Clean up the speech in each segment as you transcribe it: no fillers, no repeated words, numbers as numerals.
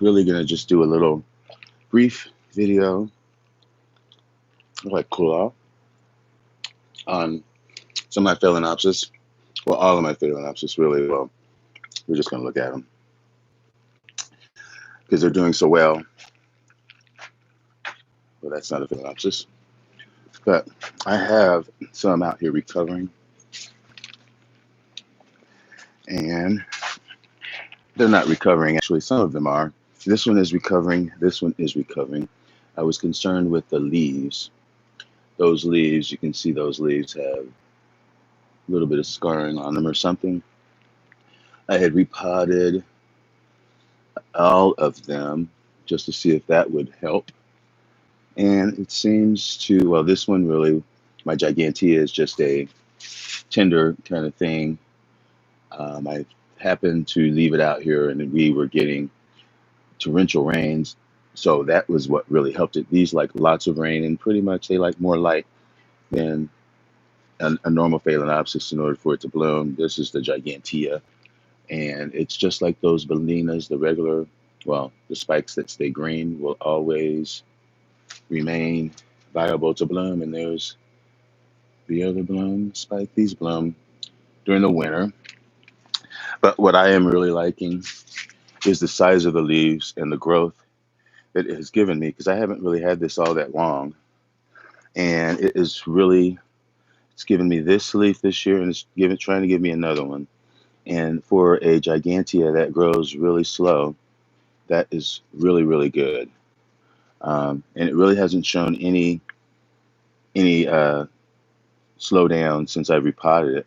really going to just do a little brief video, like cool off, on some of my Phalaenopsis. Well, all of my Phalaenopsis, really. Well, we're just going to look at them because they're doing so well. Well, that's not a Phalaenopsis. But I have some out here recovering. And they're not recovering, actually. Some of them are. This one is recovering. This one is recovering. I was concerned with the leaves. Those leaves, you can see those leaves have a little bit of scarring on them or something. I had repotted all of them just to see if that would help. And it seems to, well, this one really, my Gigantea is just a tender kind of thing. I happened to leave it out here and we were getting torrential rains. So that was what really helped it. These like lots of rain, and pretty much they like more light than a normal Phalaenopsis in order for it to bloom. This is the Gigantea. And it's just like those Bolinas, the regular, well, the spikes that stay green will always remain viable to bloom. And there's the other bloom spike. These bloom during the winter. But what I am really liking is the size of the leaves and the growth that it has given me, because I haven't really had this all that long. And it is really, it's given me this leaf this year, and it's trying to give me another one. And for a Gigantea that grows really slow, that is really, really good. And it really hasn't shown any slowdown since I repotted it.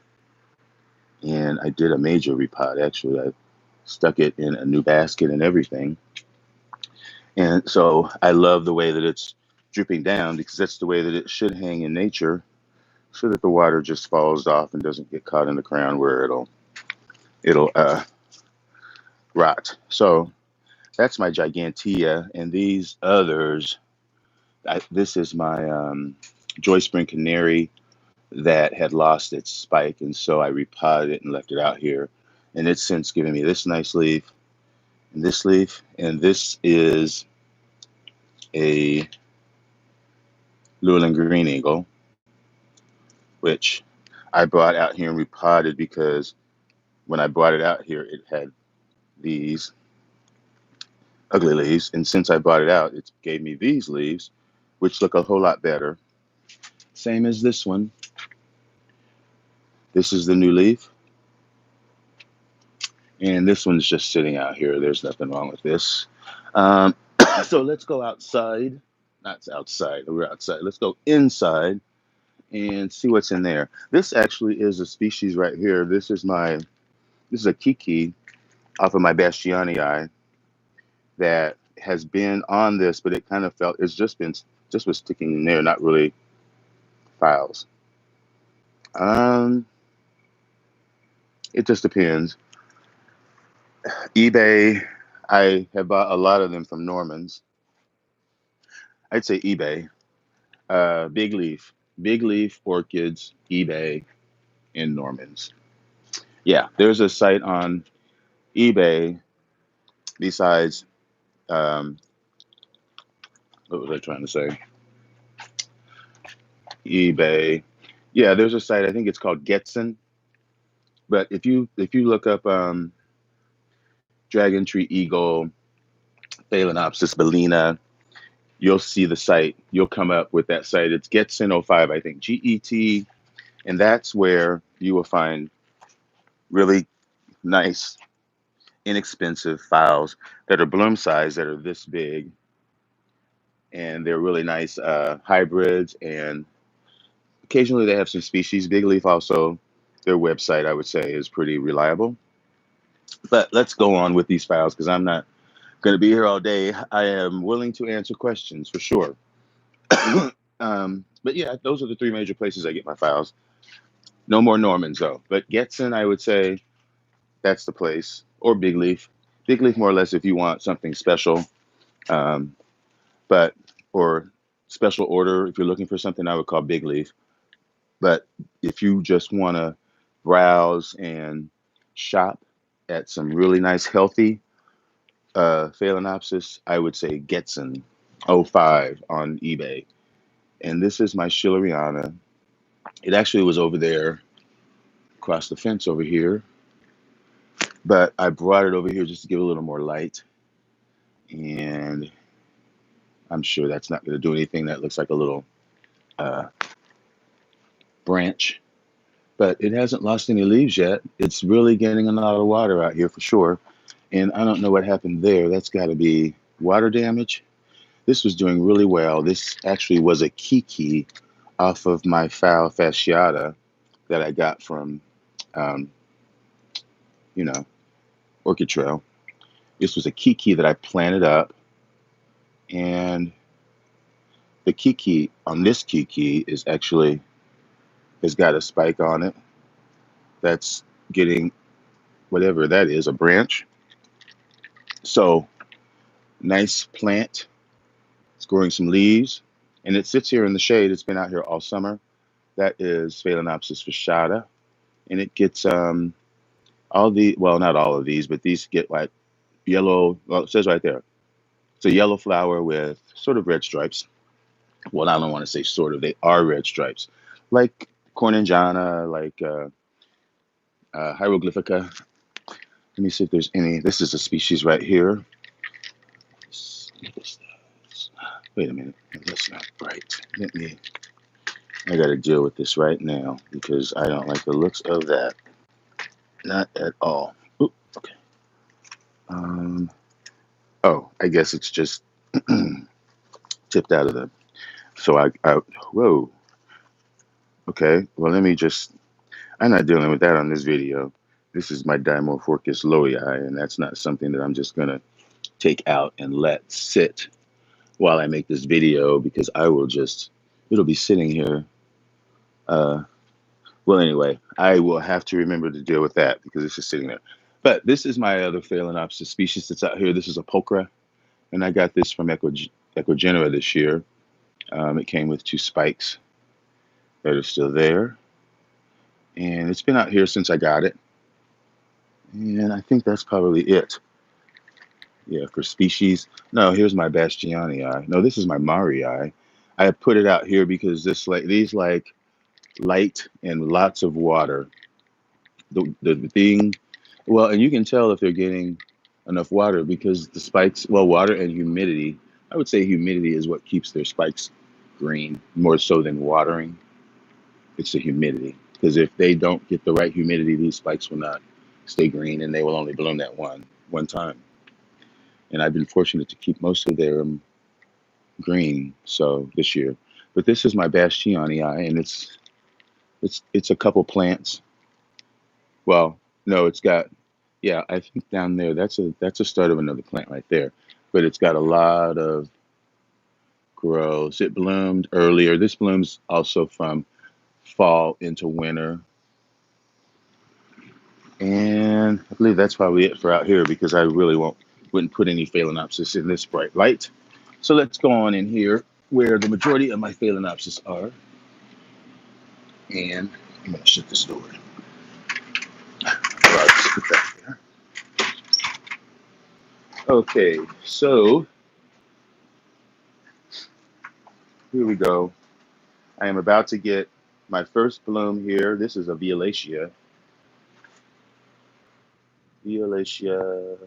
And I did a major repot, actually. I stuck it in a new basket and everything. And so I love the way that it's dripping down, because that's the way that it should hang in nature, so that the water just falls off and doesn't get caught in the ground where it'll rot. So that's my Gigantea, and these others, this is my Joy Spring Canary that had lost its spike, and so I repotted it and left it out here. And it's since given me this nice leaf, and this leaf, and this is a Llewellyn Green Eagle, which I brought out here and repotted because when I brought it out here, it had these ugly leaves. And since I brought it out, it gave me these leaves, which look a whole lot better. Same as this one. This is the new leaf. And this one's just sitting out here. There's nothing wrong with this. So let's go outside. Not outside. We're outside. Let's go inside and see what's in there. This actually is a species right here. This is a Kiki off of my Bastianii that has been on this, but it kind of felt, it's just was sticking in there, not really files. It just depends. eBay, I have bought a lot of them from Norman's. I'd say eBay. Big leaf orchids, eBay, and Norman's. Yeah, there's a site on eBay besides, what was I trying to say? eBay. Yeah, there's a site, I think it's called Getson. But if you look up Dragon Tree Eagle, Phalaenopsis Bolina, you'll see the site. You'll come up with that site. It's Getson05, I think, GET. And that's where you will find really nice, inexpensive files that are bloom size, that are this big. And they're really nice hybrids. And occasionally they have some species. Big Leaf also, their website, I would say, is pretty reliable. But let's go on with these files, because I'm not going to be here all day. I am willing to answer questions for sure. But yeah, those are the three major places I get my files. No more Normans though. But Getson, I would say that's the place. Or Big Leaf. Big Leaf more or less if you want something special. Or special order, if you're looking for something, I would call Big Leaf. But if you just want to browse and shop at some really nice, healthy Phalaenopsis, I would say Getson 05 on eBay. And this is my Schilleriana. It actually was over there across the fence over here, but I brought it over here just to give it a little more light. And I'm sure that's not going to do anything. That looks like a little uh, branch, but it hasn't lost any leaves yet. It's really getting a lot of water out here for sure. And I don't know what happened there. That's got to be water damage. This was doing really well. This actually was a kiki off of my Phalaenopsis Faciada that I got from, um, you know, Orchid Trail. This was a kiki that I planted up, and the kiki on this kiki is actually has got a spike on it that's getting whatever that is, a branch. So nice plant. It's growing some leaves, and it sits here in the shade. It's been out here all summer. That is Phalaenopsis Faciada, and it gets all the, well, not all of these, but these get like yellow. Well, it says right there, it's a yellow flower with sort of red stripes. Well, I don't want to say sort of; they are red stripes, like Corningana, like Hieroglyphica. Let me see if there's any. This is a species right here. Wait a minute, that's not right. Let me. I got to deal with this right now because I don't like the looks of that. Not at all. Oop, okay. Oh, I guess it's just tipped out of the. So whoa. Okay. Well, let me just. I'm not dealing with that on this video. This is my Dimorphorchis lowii, and that's not something that I'm just gonna take out and let sit while I make this video because I will just. It'll be sitting here. Well, anyway, I will have to remember to deal with that because it's just sitting there. But this is my other Phalaenopsis species that's out here. This is a pulchra, and I got this from Ecogenera this year. It came with 2 spikes that are still there, and it's been out here since I got it. And I think that's probably it. Yeah, for species. No, here's my Bastianii. No, this is my Marii. I put it out here because these like light and lots of water. The thing, well, and you can tell if they're getting enough water because the spikes, well, water and humidity. I would say humidity is what keeps their spikes green more so than watering. It's the humidity because if they don't get the right humidity, these spikes will not stay green and they will only bloom that one time. And I've been fortunate to keep most of their green so this year. But this is my Bastianii, and it's a couple plants. Well, no, it's got, yeah, I think down there that's a start of another plant right there. But it's got a lot of growth. It bloomed earlier. This blooms also from fall into winter. And I believe that's probably it for out here because I really wouldn't put any Phalaenopsis in this bright light. So let's go on in here where the majority of my Phalaenopsis are. And I'm going to shut this door. I'll just put that there. Okay, so here we go. I am about to get my first bloom here. This is a Violacea. Violacea.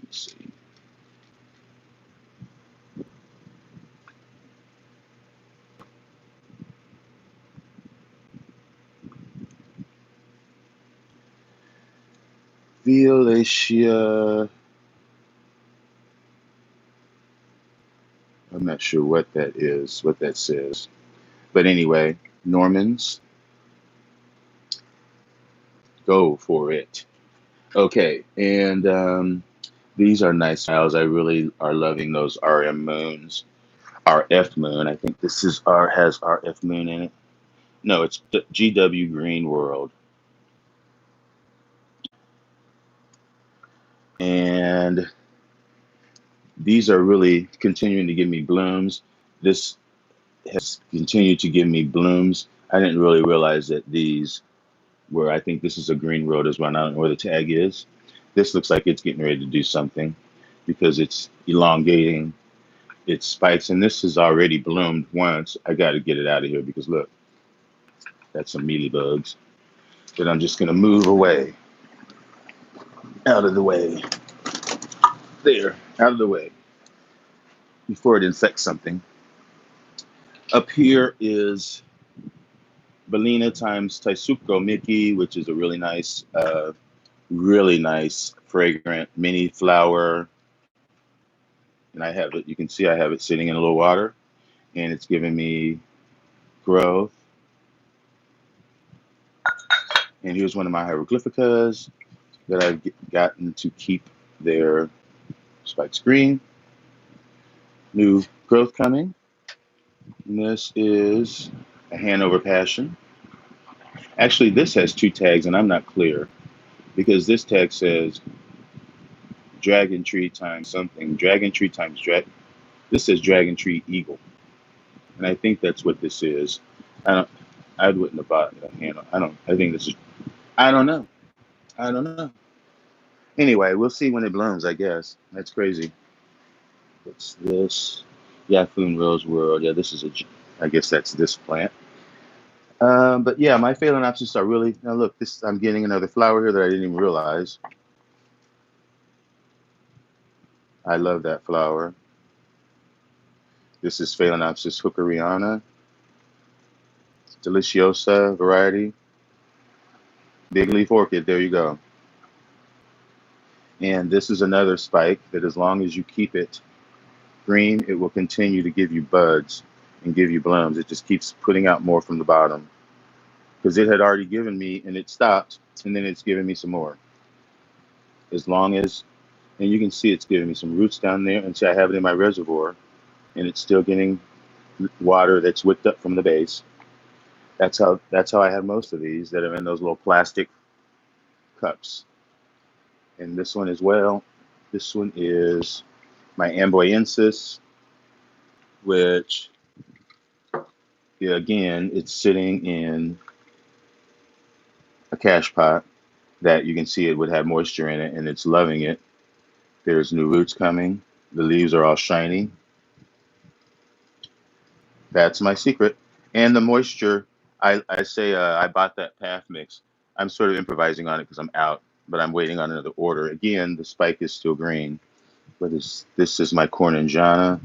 Let's see. Violacea. I'm not sure what that is, what that says. But anyway, Normans, go for it. Okay, and these are nice files. I really are loving those RM moons. RF moon. I think this is has RF moon in it. No, it's GW Green World. And these are really continuing to give me blooms. This has continued to give me blooms. I didn't really realize that these were, I think this is a green world as well. I don't know where the tag is. This looks like it's getting ready to do something. because it's elongating its spikes. And this has already bloomed once. I got to get it out of here because look, that's some mealybugs that I'm just going to move away, out of the way, there, out of the way before it infects something. Up here is Balena times Taisuko Mickey, which is a really nice, fragrant mini flower. And I have it, you can see I have it sitting in a little water, and it's giving me growth. And here's one of my hieroglyphicas that I've gotten to keep their spikes green. New growth coming. And this is a Hanover Passion. Actually, this has two tags, and I'm not clear because this tag says Dragon Tree times something. Dragon Tree times This says Dragon Tree Eagle, and I think that's what this is. I wouldn't have bought a hand. I think this is. I don't know. I don't know. Anyway, we'll see when it blooms. I guess that's crazy. What's this? Yafoon Rose World. Yeah, this is a. I guess that's this plant. But yeah, my Phalaenopsis are really. Now look, this. I'm getting another flower here that I didn't even realize. I love that flower. This is Phalaenopsis hookeriana, deliciosa variety, big leaf orchid. There you go. And this is another spike that, as long as you keep it green, it will continue to give you buds and give you blooms. It just keeps putting out more from the bottom because it had already given me, and it stopped, and then it's giving me some more. As long as, and you can see it's giving me some roots down there, and see I have it in my reservoir, and it's still getting water that's whipped up from the base. That's how I have most of these that are in those little plastic cups. And this one as well. This one is my Amboyensis, which, yeah, again, it's sitting in a cash pot that you can see it would have moisture in it, and it's loving it. There's new roots coming. The leaves are all shiny. That's my secret. And the moisture, I say I bought that path mix. I'm sort of improvising on it because I'm out, but I'm waiting on another order. Again, the spike is still green. But this is my Corningana.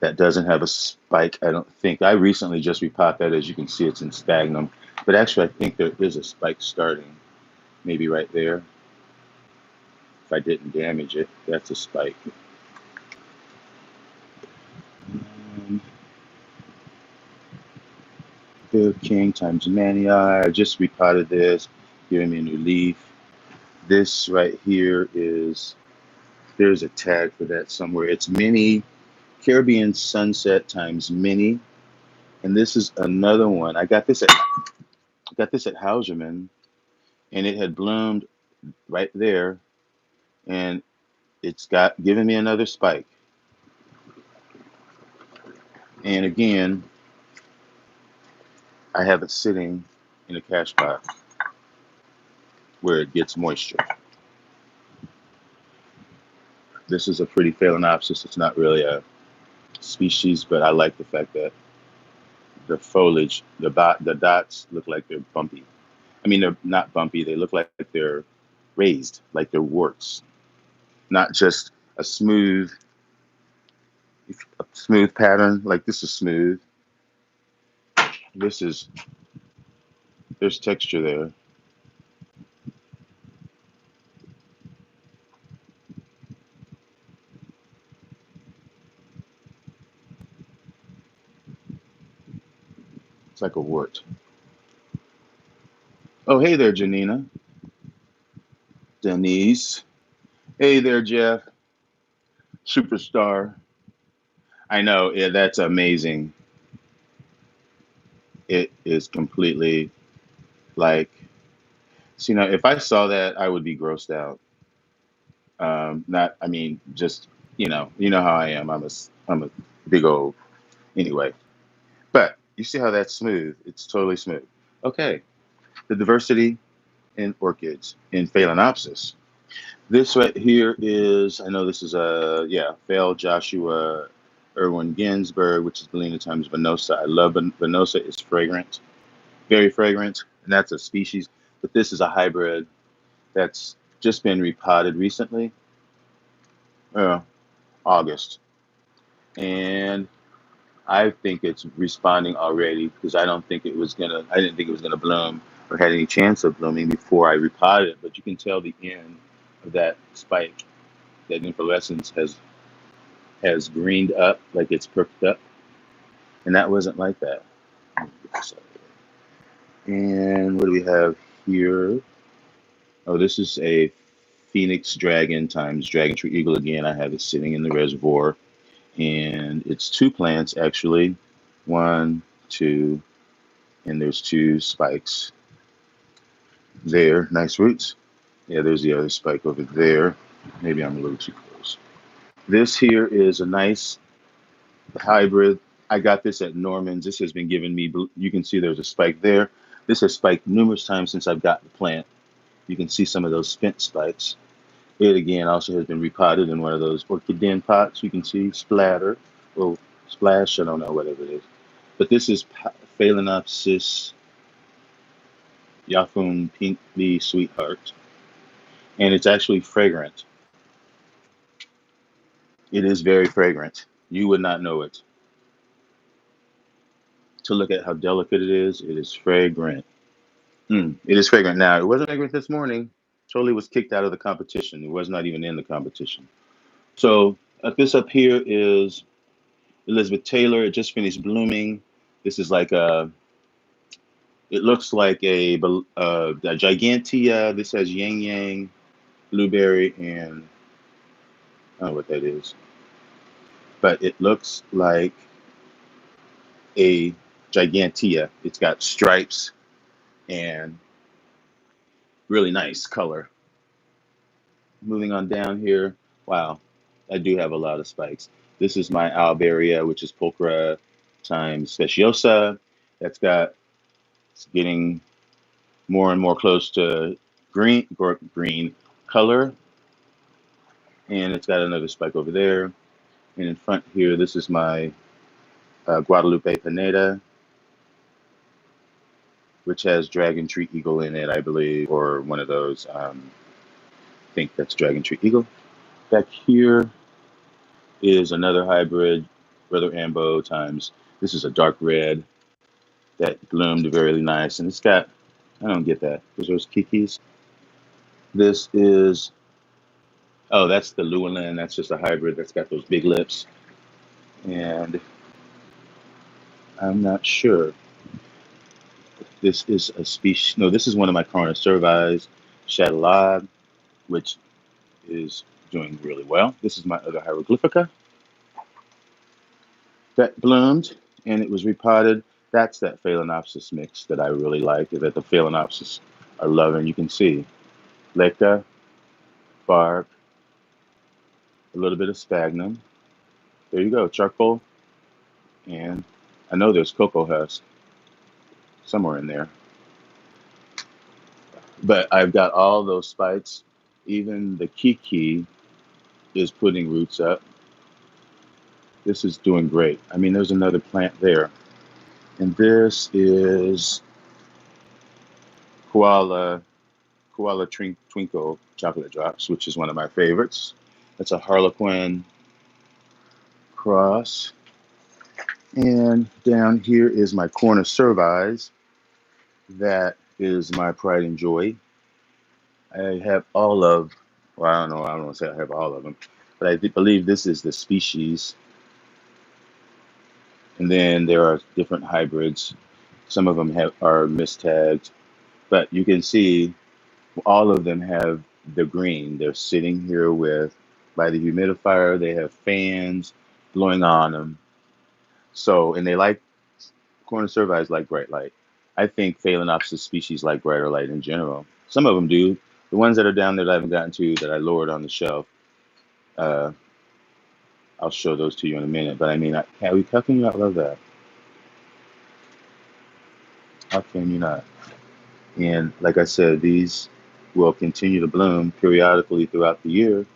That doesn't have a spike, I don't think. I recently just repotted that. As you can see, it's in sphagnum. But actually, I think there is a spike starting. Maybe right there. If I didn't damage it, that's a spike. The King times Mania. I just repotted this, giving me a new leaf. This right here is, there's a tag for that somewhere. It's Mini Caribbean Sunset times Mini. And this is another one. I got this at Hauserman, and it had bloomed right there, and it's got given me another spike. And again, I have it sitting in a cash pot where it gets moisture. This is a pretty Phalaenopsis. It's not really a species, but I like the fact that the foliage, the dots look like they're bumpy. I mean, they're not bumpy. They look like they're raised, like they're warts, not just a smooth pattern. Like this is smooth. There's texture there. It's like a wart. Oh, hey there, Janina. Denise. Hey there, Jeff. Superstar. I know, yeah, that's amazing. It is completely like, so, if I saw that, I would be grossed out. Not, I mean, just, how I am. I'm a big old, anyway. But you see how that's smooth? It's totally smooth. Okay. The diversity in orchids in Phalaenopsis. This right here is, I know this is a, yeah, Fail Joshua Irwin Ginsberg, which is Galena times Venosa. I love Venosa. It's fragrant, very fragrant, and that's a species. But this is a hybrid that's just been repotted recently, August. And I think it's responding already because I didn't think it was gonna bloom or had any chance of blooming before I repotted it. But you can tell the end of that spike, that inflorescence has greened up, like it's perked up, and that wasn't like that. And what do we have here? Oh, this is a Phoenix Dragon times Dragon Tree Eagle again. I have it sitting in the reservoir, and it's two plants actually, one, two, and there's two spikes there. Nice roots. Yeah, there's the other spike over there. Maybe I'm a little too close. This here is a nice hybrid. I got this at Norman's. This has been giving me, you can see there's a spike there. This has spiked numerous times since I've got the plant. You can see some of those spent spikes. It again also has been repotted in one of those orchid den pots. You can see splatter or splash, I don't know, whatever it is. But this is Phalaenopsis Yafun Pink Bee Sweetheart. And it's actually fragrant. It is very fragrant. You would not know it. To look at how delicate it is fragrant. It is fragrant. Now, it wasn't fragrant this morning. Totally was kicked out of the competition. It was not even in the competition. So this up here is Elizabeth Taylor. It just finished blooming. This is like it looks like a gigantea. This has yang yang, blueberry, and I don't know what that is. But it looks like a gigantea. It's got stripes and really nice color. Moving on down here, wow, I do have a lot of spikes. This is my Alberia, which is Pulchra times Speciosa. It's getting more and more close to green color. And it's got another spike over there. And in front here, this is my Guadalupe Pineda, which has Dragon Tree Eagle in it, I believe, or one of those. I think that's Dragon Tree Eagle. Back here is another hybrid, Brother Ambo times. This is a dark red that bloomed very nice, and it's got, I don't get that. Those kikis. This is, oh, that's the Llewellyn. That's just a hybrid that's got those big lips. And I'm not sure. This is a species, no, this is one of my Corona cervis, Chatelaide, which is doing really well. This is my other hieroglyphica that bloomed, and it was repotted. That's that Phalaenopsis mix that I really like, that the Phalaenopsis are loving. You can see Leca, bark, a little bit of sphagnum. There you go, charcoal, and I know there's cocoa husk somewhere in there. But I've got all those spikes. Even the kiki is putting roots up. This is doing great. I mean, there's another plant there. And this is koala twinkle chocolate drops, which is one of my favorites. That's a harlequin cross. And down here is my Corona cervis. That is my pride and joy. I have all of, well, I don't want to say I have all of them, but I believe this is the species. And then there are different hybrids. Some of them are mistagged, but you can see all of them have the green. They're sitting here by the humidifier. They have fans blowing on them. So, and they like, Corona cervis like bright light. I think Phalaenopsis species like brighter light in general. Some of them do. The ones that are down there that I haven't gotten to, that I lowered on the shelf, I'll show those to you in a minute. But I mean, how can you not love that? How can you not? And like I said, these will continue to bloom periodically throughout the year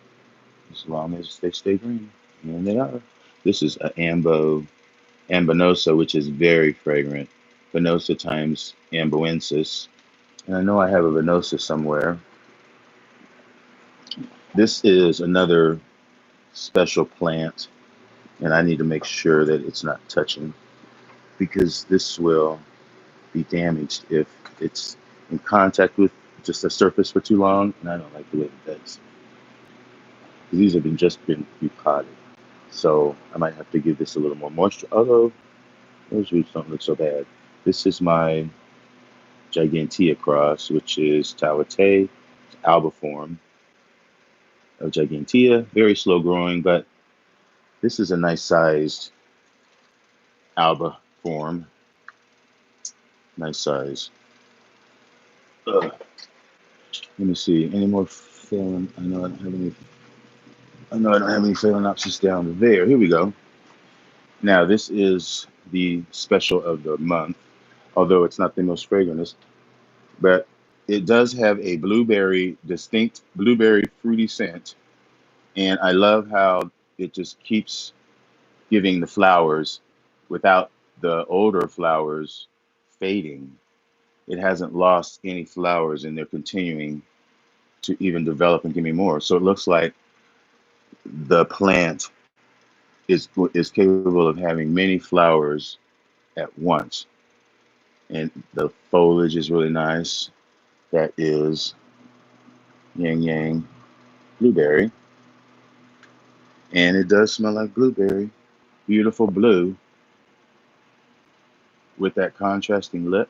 as long as they stay green. And they are. This is an ambanosa, which is very fragrant. Venosa times amboensis. And I know I have a venosa somewhere. This is another special plant, and I need to make sure that it's not touching because this will be damaged if it's in contact with just the surface for too long, and I don't like the way it does. These have just been repotted, so I might have to give this a little more moisture, although those roots don't look so bad. This is my Gigantea cross, which is Tawate alba form of Gigantea. Very slow growing, but this is a nice sized alba form. Nice size. Ugh. Let me see. Any more Phalaen? I know I don't have any. I know I don't have any Phalaenopsis down there. Here we go. Now this is the special of the month, although it's not the most fragrant, but it does have a distinct blueberry fruity scent, and I love how it just keeps giving the flowers without the older flowers fading. It hasn't lost any flowers, and they're continuing to even develop and give me more. So it looks like the plant is capable of having many flowers at once, and the foliage is really nice. That is Yang Yang blueberry, and it does smell like blueberry. Beautiful blue with that contrasting lip.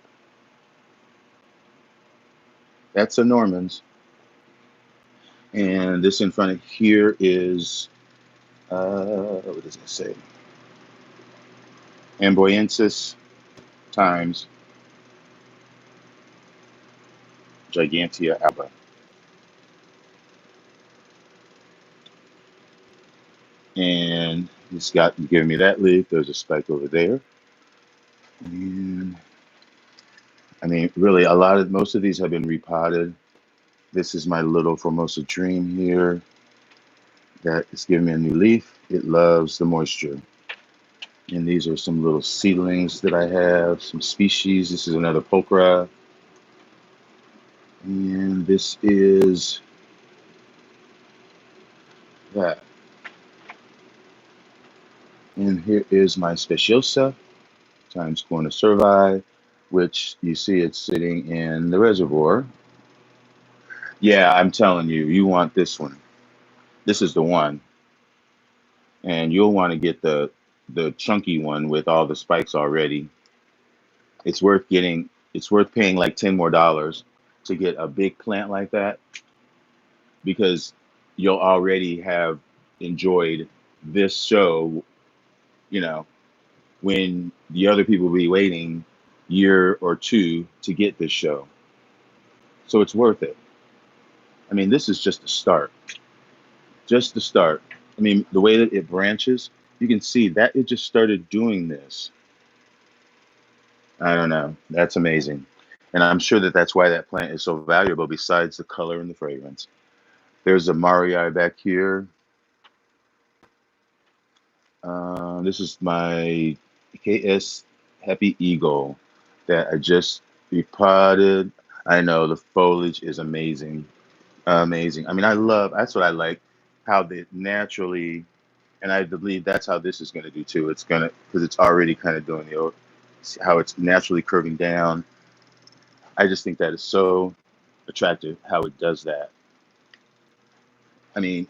That's a Norman's, and this in front of here is what does it say? Amboyensis times Gigantea alba. And it's got giving me that leaf. There's a spike over there. And I mean, really, most of these have been repotted. This is my little Formosa Dream here that is giving me a new leaf. It loves the moisture. And these are some little seedlings that I have, some species. This is another pulchra. And this is that. And here is my Speciosa times Corner Cervi, which you see it's sitting in the reservoir. Yeah, I'm telling you, you want this one. This is the one. And you'll want to get the chunky one with all the spikes already. It's worth paying like 10 more dollars to get a big plant like that because you'll already have enjoyed this show, you know, when the other people will be waiting year or two to get this show. So it's worth it. I mean, this is just the start. Just the start. I mean, the way that it branches, you can see that it just started doing this. I don't know. That's amazing. And I'm sure that that's why that plant is so valuable besides the color and the fragrance. There's a Marii back here. This is my KS Happy Eagle that I just repotted. I know the foliage is amazing. Amazing. I mean, that's what I like, how they naturally, and I believe that's how this is going to do too. It's going to, because it's already kind of doing how it's naturally curving down. I just think that is so attractive how it does that. I mean,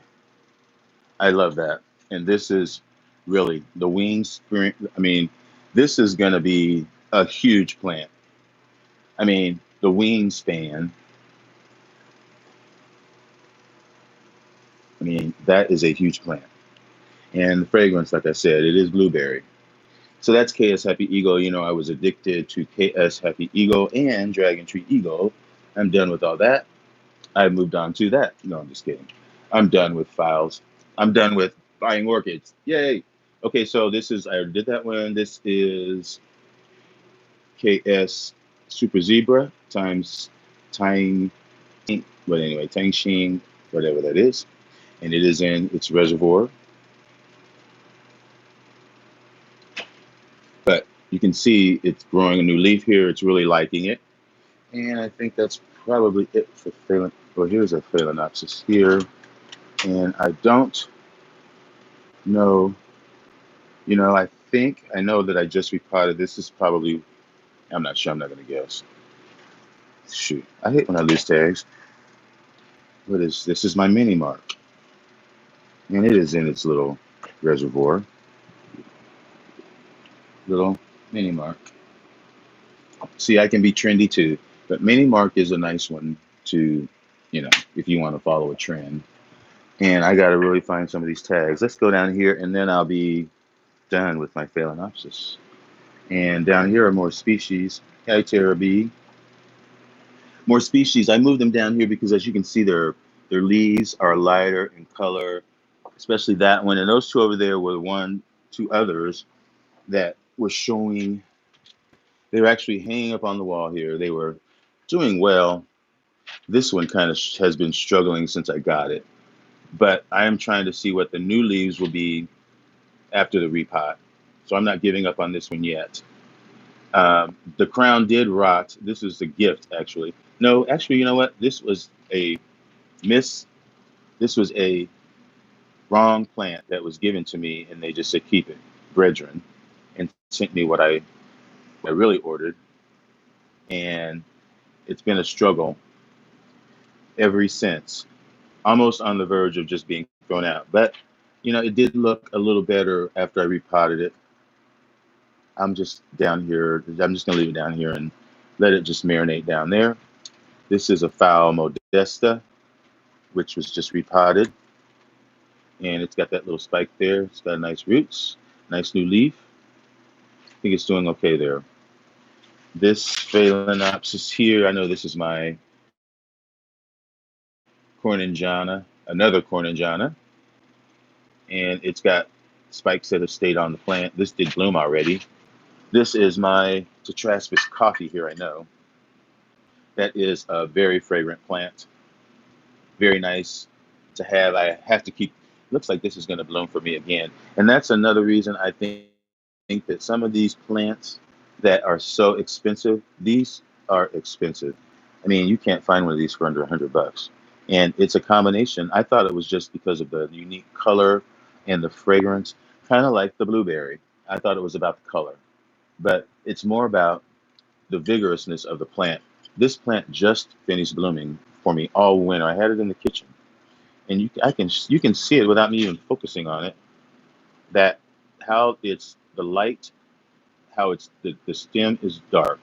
I love that. And this is really the wings. I mean, this is going to be a huge plant. I mean, the wingspan. I mean, that is a huge plant. And the fragrance, like I said, it is blueberry. So that's KS Happy Eagle. You know, I was addicted to KS Happy Eagle and Dragon Tree Eagle. I'm done with all that. I moved on to that. No, I'm just kidding. I'm done with files. I'm done with buying orchids. Yay. Okay, so I already did that one. This is KS Super Zebra times Tiny But anyway, Tangxing, whatever that is, and it is in its reservoir. But you can see it's growing a new leaf here. It's really liking it. And I think that's probably it for Phalaenopsis. Well, here's a Phalaenopsis here. And I don't know, I know that I just repotted. This is probably, I'm not sure, I'm not going to guess. Shoot, I hate when I lose tags. What is this? Is my mini mark. And it is in its little reservoir. Little mini mark. See, I can be trendy too, but mini mark is a nice one to, if you want to follow a trend. And I got to really find some of these tags. Let's go down here, and then I'll be done with my Phalaenopsis. And down here are more species. Hi, Terra B. More species. I moved them down here because, as you can see, their leaves are lighter in color, especially that one. And those two over there were two others that were showing. They were actually hanging up on the wall here. They were doing well. This one kind of has been struggling since I got it. But I am trying to see what the new leaves will be after the repot. So I'm not giving up on this one yet. The crown did rot. This is a gift, actually. No, actually, you know what? This was a wrong plant that was given to me, and they just said, keep it, brethren, and sent me what I really ordered. And it's been a struggle ever since, almost on the verge of just being thrown out. But, it did look a little better after I repotted it. I'm just down here. I'm just going to leave it down here and let it just marinate down there. This is a foul modesta, which was just repotted. And it's got that little spike there. It's got nice roots, nice new leaf. I think it's doing okay there. This Phalaenopsis here, I know this is my Corningana, another Corningana. And it's got spikes that have stayed on the plant. This did bloom already. This is my Tetraspis coffee here, I know. That is a very fragrant plant. Very nice to have. I have to keep, looks like this is going to bloom for me again. And that's another reason I think that some of these plants that are so expensive, these are expensive. I mean, you can't find one of these for under $100. And it's a combination. I thought it was just because of the unique color and the fragrance, kind of like the blueberry. I thought it was about the color, but it's more about the vigorousness of the plant. This plant just finished blooming for me all winter. I had it in the kitchen, and you can see it without me even focusing on it. That how it's the light, how it's the stem is dark.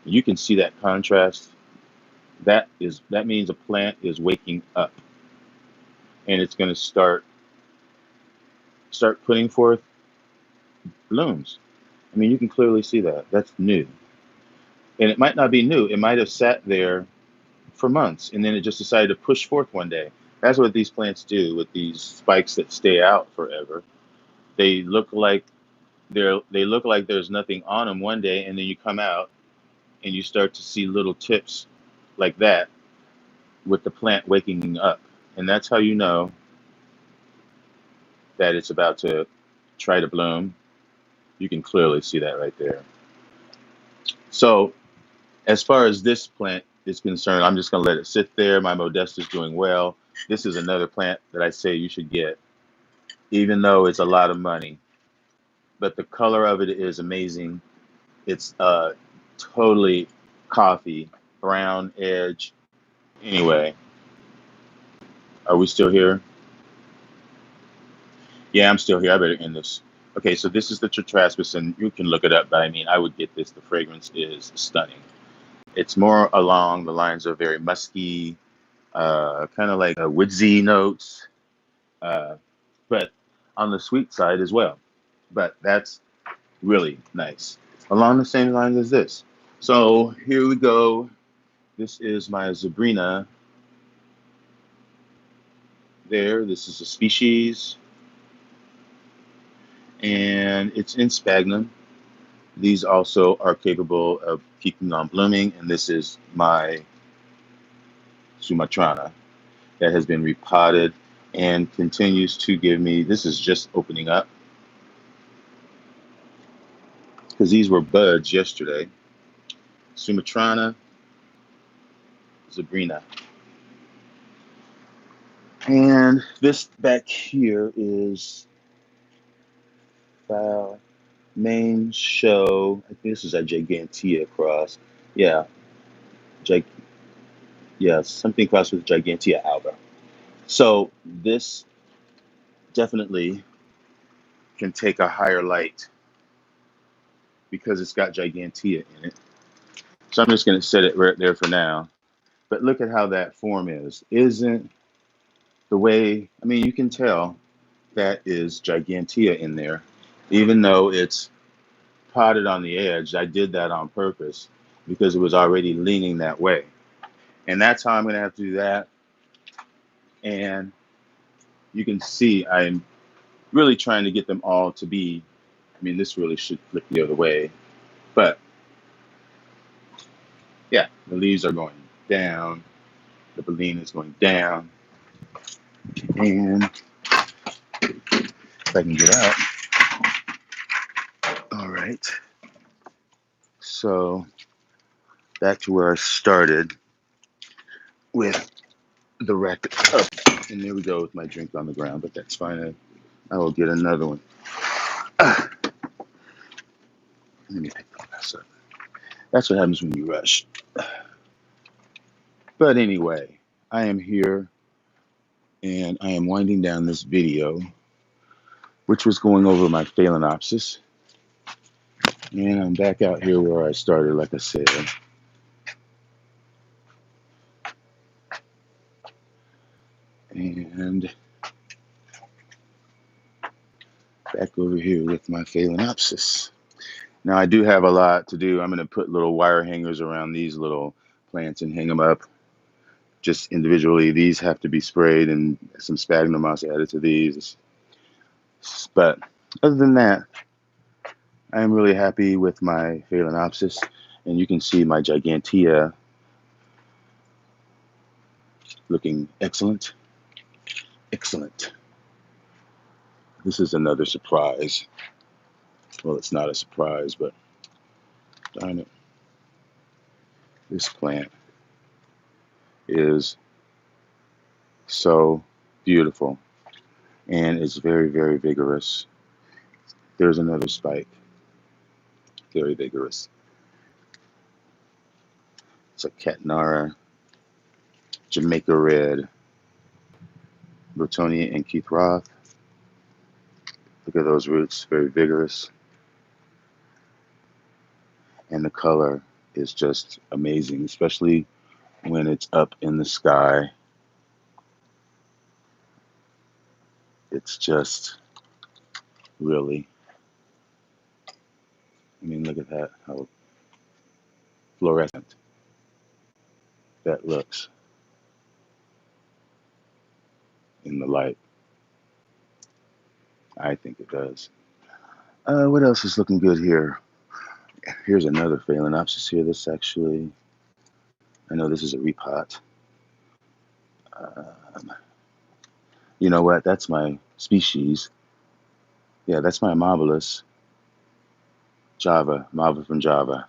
You can see that contrast. That means a plant is waking up, and it's going to start putting forth blooms. I mean, you can clearly see that. That's new, and it might not be new. It might have sat there for months, and then it just decided to push forth one day. That's what these plants do with these spikes that stay out forever. They look like there's nothing on them one day, and then you come out and you start to see little tips like that with the plant waking up. And that's how you know that it's about to try to bloom. You can clearly see that right there. So as far as this plant is concerned, I'm just going to let it sit there. My Modesta is doing well. This is another plant that I say you should get, even though it's a lot of money. But the color of it is amazing. It's totally coffee, brown edge. Anyway, are we still here? Yeah, I'm still here. I better end this. Okay, so this is the Tetraspis, and you can look it up, but I mean, I would get this. The fragrance is stunning. It's more along the lines of very musky, kind of like woodsy notes, but on the sweet side as well. But that's really nice. Along the same lines as this. So here we go. This is my Zabrina there. This is a species, and it's in sphagnum. These also are capable of keeping on blooming, and this is my sumatrana that has been repotted and continues to give me, this is just opening up because these were buds yesterday. Sumatrana zebrina. And this back here is main show. I think this is a Gigantea cross. Yeah, gig, yeah, something crossed with Gigantea alba. So this definitely can take a higher light because it's got Gigantea in it. So I'm just going to set it right there for now. But look at how that form is. Isn't the way, I mean, you can tell that is Gigantea in there, even though it's potted on the edge. I did that on purpose because it was already leaning that way. And that's how I'm going to have to do that. And you can see I'm really trying to get them all to be, I mean, this really should flip the other way. But yeah, the leaves are going down. The baleen is going down. And if I can get out. All right. So back to where I started with the rack up. And there we go with my drink on the ground, but that's fine. I will get another one. Let me pick this up. That's what happens when you rush. But anyway, I am here and I am winding down this video, which was going over my Phalaenopsis. And I'm back out here where I started, like I said. And back over here with my Phalaenopsis. Now I do have a lot to do. I'm going to put little wire hangers around these little plants and hang them up just individually. These have to be sprayed and some sphagnum moss added to these. But other than that, I am really happy with my Phalaenopsis. And you can see my Gigantea looking excellent. Excellent. This is another surprise. Well, it's not a surprise, but darn it. This plant is so beautiful and it's very, very vigorous. There's another spike. Very vigorous. It's a Catnara, Jamaica Red, Bertonia and Keith Roth. Look at those roots, very vigorous. And the color is just amazing, especially when it's up in the sky. It's just really, I mean, look at that, how fluorescent that looks in the light. I think it does. What else is looking good here? Here's another Phalaenopsis here. This actually, I know this is a repot. You know what? That's my species. Yeah, that's my Amabilis Java, Mava from Java,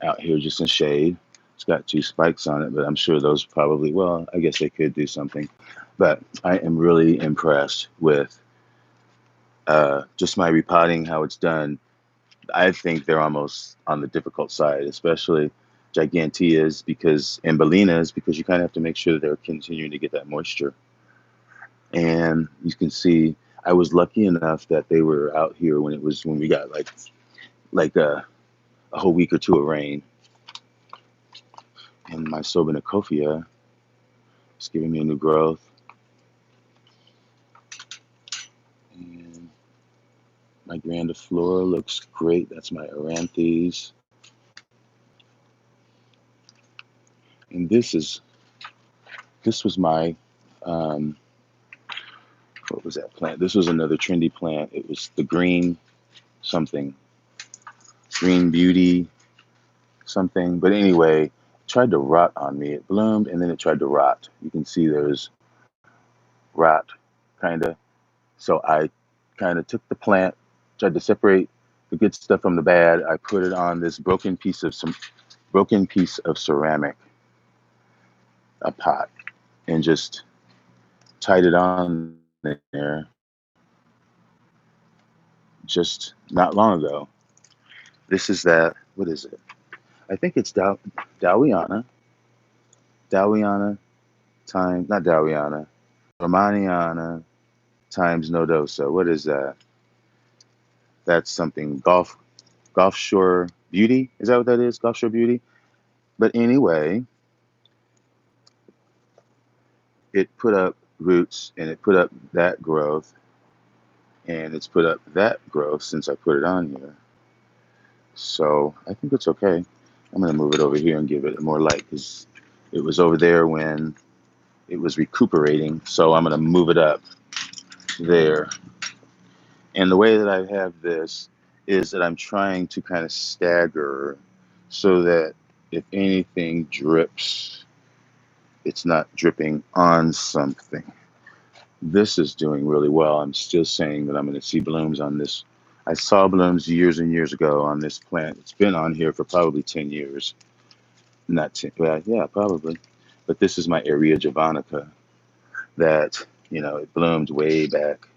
out here just in shade. It's got 2 spikes on it, but I'm sure those probably, well, I guess they could do something. But I am really impressed with just my repotting, how it's done. I think they're almost on the difficult side, especially Giganteas and Balinas, because you kind of have to make sure they're continuing to get that moisture. And you can see I was lucky enough that they were out here when we got like a whole week or 2 of rain. And my Sobanicophia is giving me a new growth. And my Grandiflora looks great. That's my Aranthes. And this was my, what was that plant? This was another trendy plant. It was the green something, green beauty something. But anyway, tried to rot on me. It bloomed and then it tried to rot. You can see there's rot, kind of. So I kind of took the plant, tried to separate the good stuff from the bad. I put it on this broken piece of ceramic, a pot, and just tied it on there just not long ago. This is that, what is it? I think it's Dowiana. Dowiana times, not Dowiana, Romaniana times Nodosa. What is that? That's something Gulf Shore Beauty. Is that what that is? Gulf Shore Beauty? But anyway, it put up roots and it put up that growth and it's put up that growth since I put it on here. So I think it's okay. I'm going to move it over here and give it more light because it was over there when it was recuperating. So I'm going to move it up there. And the way that I have this is that I'm trying to kind of stagger so that if anything drips, it's not dripping on something. This is doing really well. I'm still saying that I'm going to see blooms on this. I saw blooms years and years ago on this plant. It's been on here for probably 10 years. Not 10, well, yeah, probably. But this is my area javanica that, it bloomed way back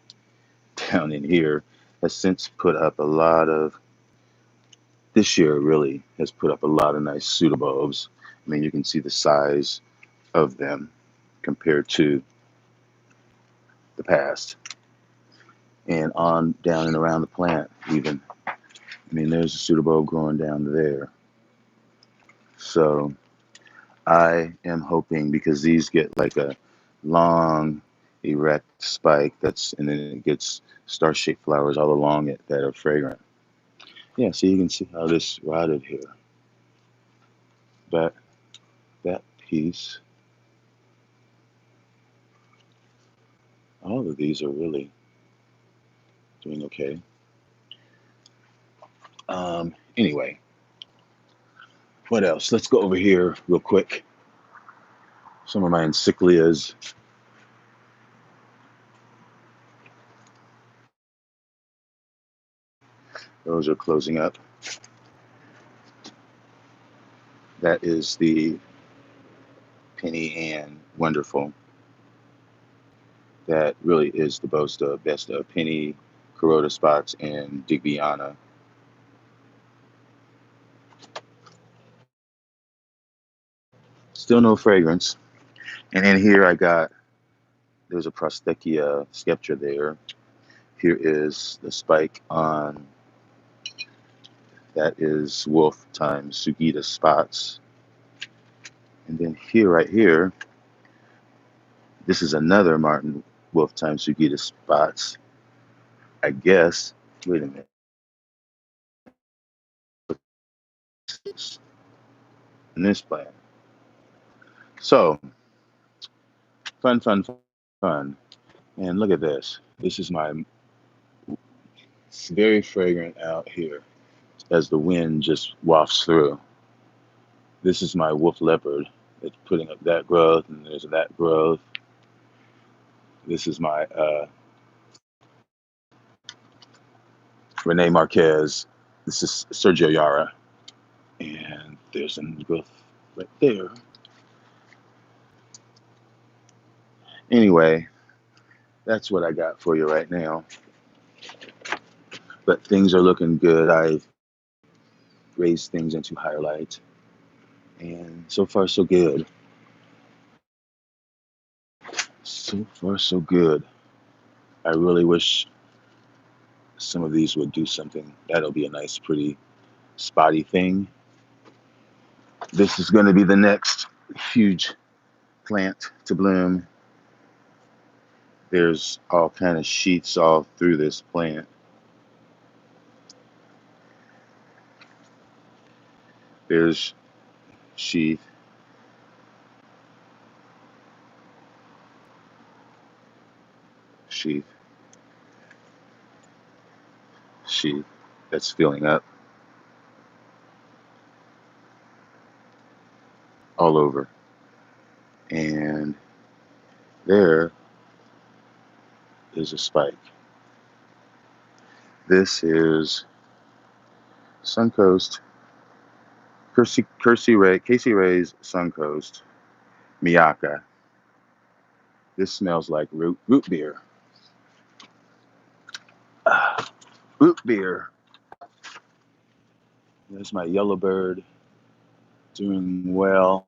down in here. Has since put up a lot of, this year really has put up a lot of nice pseudobulbs. I mean, you can see the size of them compared to the past. And on down and around the plant even. I mean, there's a pseudobulb growing down there. So I am hoping, because these get like a long erect spike and then it gets star-shaped flowers all along it that are fragrant. Yeah, so you can see how this rotted here. But that piece, all of these are really doing okay. Anyway, what else? Let's go over here real quick. Some of my encyclias. Those are closing up. That is the Penny Ann Wonderful. That really is the best of Penny, Corota Spots, and Digbyana. Still no fragrance. And in here there's a Prostechia Sceptra there. Here is the spike on, that is Wolf times Sugita Spots. And then right here, this is another Martin Wolf times Sugita Spots. I guess, wait a minute. In this plant. So, fun, fun, fun. And look at this. This is it's very fragrant out here as the wind just wafts through. This is my wolf leopard. It's putting up that growth, and there's that growth. This is my Rene Marquez. This is Sergio Yara. And there's some growth right there. Anyway, that's what I got for you right now. But things are looking good. I've raised things into higher light. And so far, so good. So far, so good. I really wish some of these would do something. That'll be a nice, pretty, spotty thing. This is going to be the next huge plant to bloom. There's all kind of sheaths all through this plant. There's sheath, sheath, sheath that's filling up. all over. And there is a spike. This is Suncoast, Casey Ray's Suncoast Miyaka. This smells like root beer. Root beer. There's my yellow bird doing well.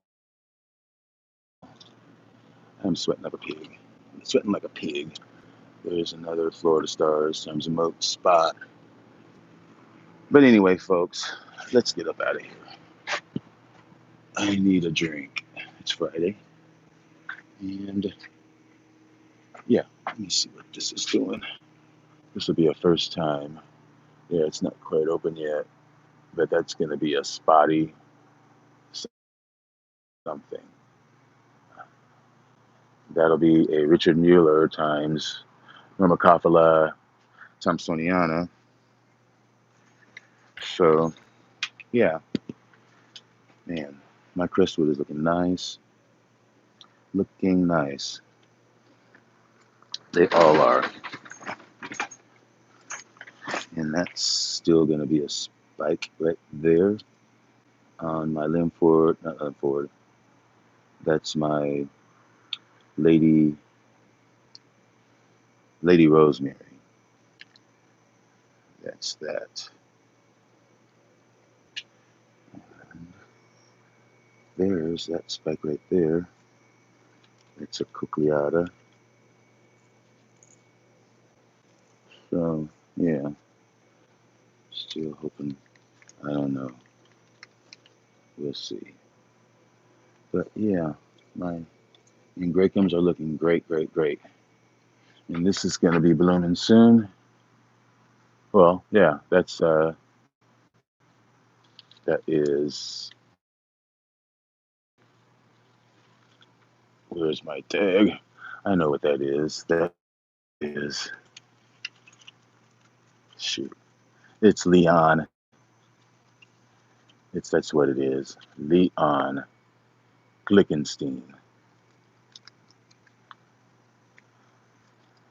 I'm sweating like a pig. I'm sweating like a pig. There's another Florida Stars times emote spot. But anyway, folks, let's get up out of here. I need a drink. It's Friday. And yeah, let me see what this is doing. This will be a first time. Yeah, it's not quite open yet, but that's going to be a spotty something. That'll be a Richard Mueller times Normacophylla Thompsoniana. So, yeah, man, my crestwood is looking nice. Looking nice. They all are. And that's still going to be a spike right there on my Linford, not Linford. That's my Lady Rosemary. That's that. And there's that spike right there. It's a Cucleata. So, yeah, still hoping. I don't know. We'll see. But yeah, my Angraecums are looking great, great, great. And this is going to be blooming soon. Well, yeah, that is, where's my tag? I know what that is. That is, shoot, it's Leon. That's what it is. Leon Glickenstein.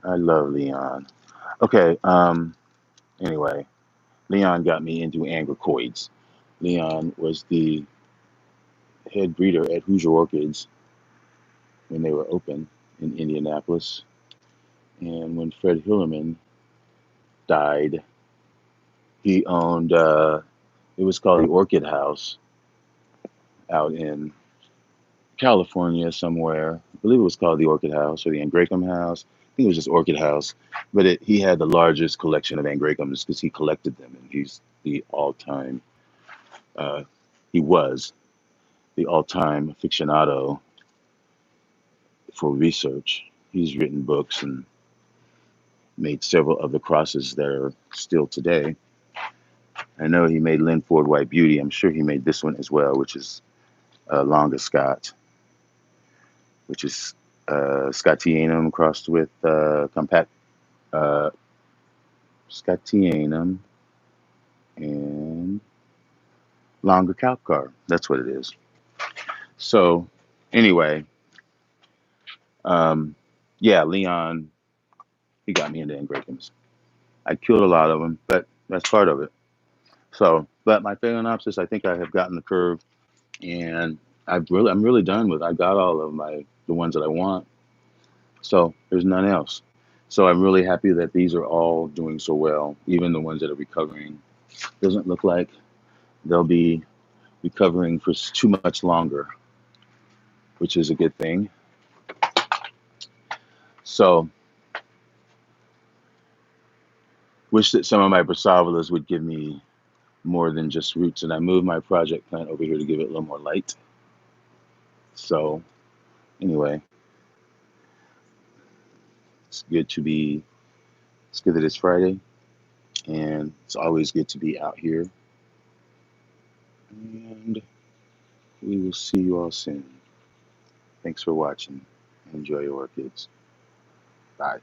I love Leon. Okay, anyway, Leon got me into Angraecoids. Leon was the head breeder at Hoosier Orchids when they were open in Indianapolis. And when Fred Hillerman died, he owned, it was called the Orchid House out in California somewhere. I believe it was called the Orchid House or the Angraecum House. I think it was just Orchid House. But he had the largest collection of Angraecums because he collected them. And he's the all-time, uh, he was the all-time aficionado for research. He's written books and made several of the crosses that are still today. I know he made Linford White Beauty. I'm sure he made this one as well, which is Longa Scott, which is Scottianum crossed with compact uh, Scottianum and Longa Calcar. That's what it is. So anyway, yeah, Leon, he got me into Angraecums. I killed a lot of them, but that's part of it. So, but my Phalaenopsis, I think I have gotten the curve, and I'm really done with. I got all of the ones that I want. So there's none else. So I'm really happy that these are all doing so well, even the ones that are recovering. Doesn't look like they'll be recovering for too much longer, which is a good thing. So wish that some of my Brassavolas would give me more than just roots, and I moved my project plant over here to give it a little more light. So anyway, it's good that it's Friday, and it's always good to be out here. And we will see you all soon. Thanks for watching. Enjoy your orchids. Bye.